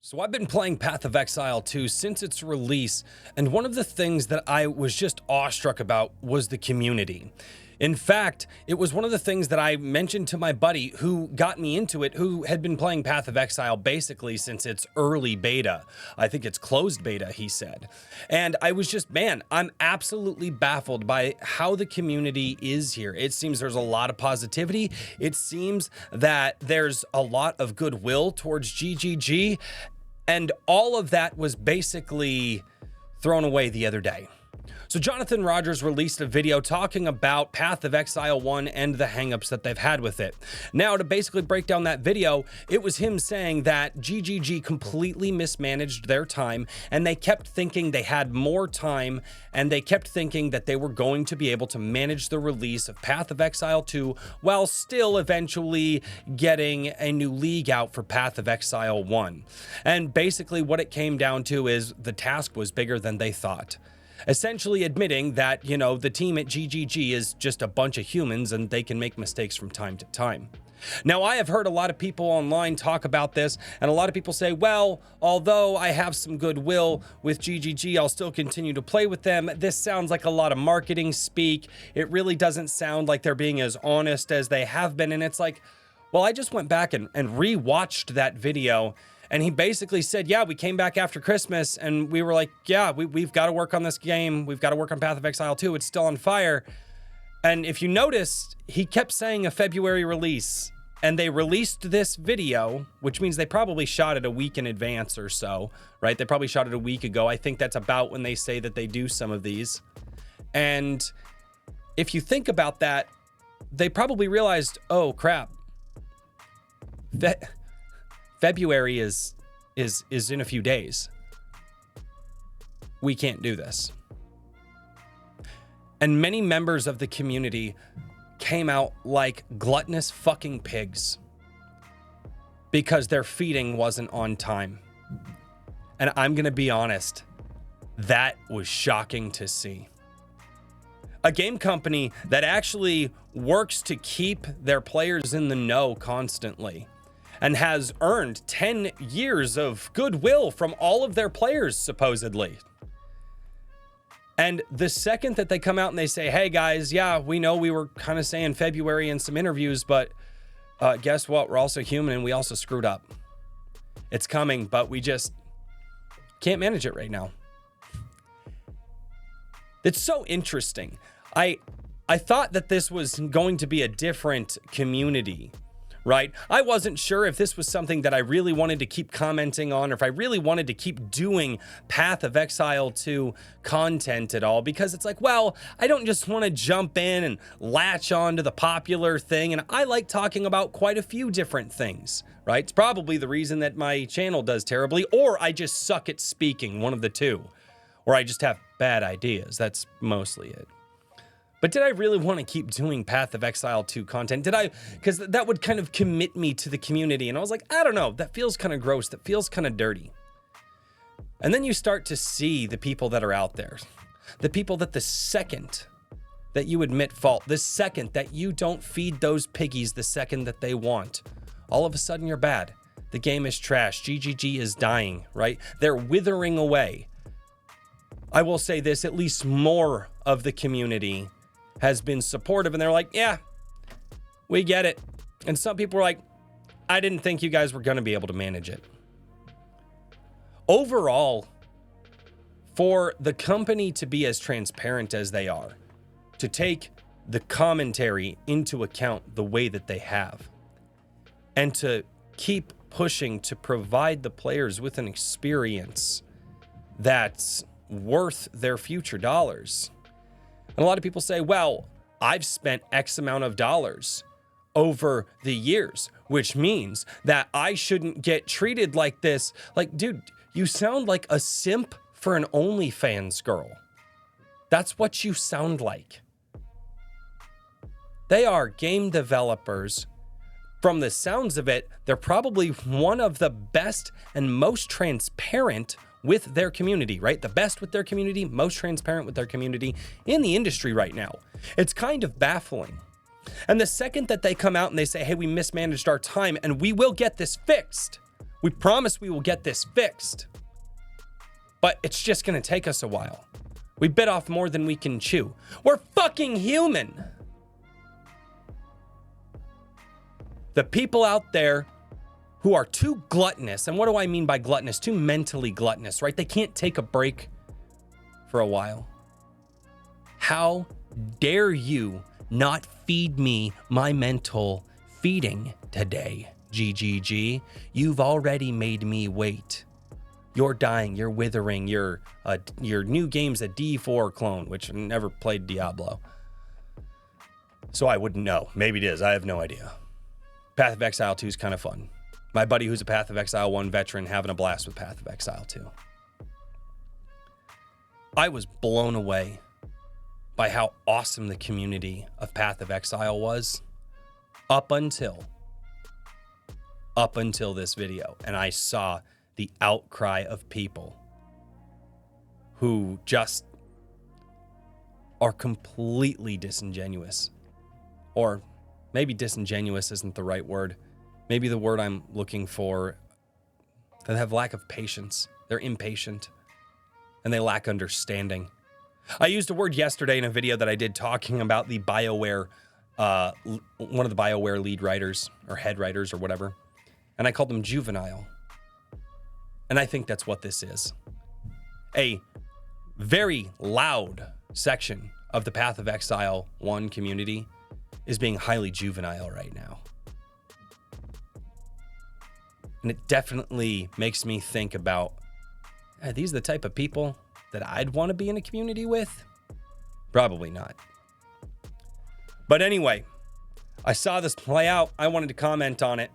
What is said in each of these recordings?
So I've been playing Path of Exile 2 since its release, and one of the things that I was just awestruck about was the community. In fact, it was one of the things that I mentioned to my buddy who got me into it, who had been playing Path of Exile basically since its early beta. I think it's closed beta, he said. And I was just, man, I'm absolutely baffled by how the community is here. It seems there's a lot of positivity. It seems that there's a lot of goodwill towards GGG. And all of that was basically thrown away the other day. So Jonathan Rogers released a video talking about Path of Exile 1 and the hangups that they've had with it. Now, to basically break down that video, it was him saying that GGG completely mismanaged their time, and they kept thinking they had more time, and they kept thinking that they were going to be able to manage the release of Path of Exile 2 while still eventually getting a new league out for Path of Exile 1. And basically what it came down to is the task was bigger than they thought. Essentially admitting that, the team at GGG is just a bunch of humans and they can make mistakes from time to time. Now, I have heard a lot of people online talk about this, and a lot of people say, well, although I have some goodwill with GGG, I'll still continue to play with them. This sounds like a lot of marketing speak. It really doesn't sound like they're being as honest as they have been. And it's like, well, I just went back and re-watched that video. And he basically said, yeah, we came back after Christmas and we were like, yeah, we've got to work on this game. We've got to work on Path of Exile 2. It's still on fire. And if you noticed, he kept saying a February release. And they released this video, which means they probably shot it a week in advance or so, right? They probably shot it a week ago. I think that's about when they say that they do some of these. And if you think about that, they probably realized, oh, crap. February is in a few days. We can't do this. And many members of the community came out like gluttonous fucking pigs because their feeding wasn't on time. And I'm going to be honest, that was shocking to see. A game company that actually works to keep their players in the know constantly and has earned 10 years of goodwill from all of their players, supposedly. And the second that they come out and they say, hey guys, yeah, we know we were kind of saying February in some interviews, but guess what? We're also human and we also screwed up. It's coming, but we just can't manage it right now. It's so interesting. I thought that this was going to be a different community, right? I wasn't sure if this was something that I really wanted to keep commenting on, or if I really wanted to keep doing Path of Exile 2 content at all, because it's like, well, I don't just want to jump in and latch on to the popular thing, and I like talking about quite a few different things, right? It's probably the reason that my channel does terribly, or I just suck at speaking, one of the two, or I just have bad ideas. That's mostly it. But did I really want to keep doing Path of Exile 2 content? Did I? Because that would kind of commit me to the community. And I was like, I don't know. That feels kind of gross. That feels kind of dirty. And then you start to see the people that are out there. The people that the second that you admit fault, the second that you don't feed those piggies the second that they want, all of a sudden you're bad. The game is trash. GGG is dying, right? They're withering away. I will say this, at least more of the community has been supportive, and they're like, yeah, we get it. And some people were like, I didn't think you guys were going to be able to manage it. Overall, for the company to be as transparent as they are, to take the commentary into account the way that they have, and to keep pushing to provide the players with an experience that's worth their future dollars. And a lot of people say, well, I've spent X amount of dollars over the years, which means that I shouldn't get treated like this. Like, dude, you sound like a simp for an OnlyFans girl. That's what you sound like. They are game developers. From the sounds of it, they're probably one of the best and most transparent with their community, right? The best with their community, most transparent with their community in the industry right now. It's kind of baffling. And the second that they come out and they say, hey, we mismanaged our time and we will get this fixed, We promise we will get this fixed. But it's just going to take us a while. We bit off more than we can chew. We're fucking human. The people out there who are too gluttonous, and what do I mean by gluttonous? Too mentally gluttonous, right? They can't take a break for a while. How dare you not feed me my mental feeding today, GGG? You've already made me wait. You're dying, you're withering, your new game's a D4 clone, which I never played Diablo. So I wouldn't know. Maybe it is, I have no idea. Path of Exile 2 is kind of fun. My buddy who's a Path of Exile 1 veteran having a blast with Path of Exile 2. I was blown away by how awesome the community of Path of Exile was up until this video. And I saw the outcry of people who just are completely disingenuous. Or maybe disingenuous isn't the right word. Maybe the word I'm looking for, they have lack of patience. They're impatient and they lack understanding. I used a word yesterday in a video that I did talking about the BioWare, one of the BioWare lead writers or head writers or whatever. And I called them juvenile. And I think that's what this is. A very loud section of the Path of Exile 1 community is being highly juvenile right now. And it definitely makes me think about, are these the type of people that I'd want to be in a community with? Probably not. But anyway, I saw this play out. I wanted to comment on it.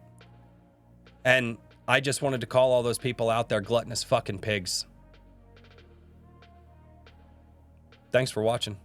And I just wanted to call all those people out there gluttonous fucking pigs. Thanks for watching.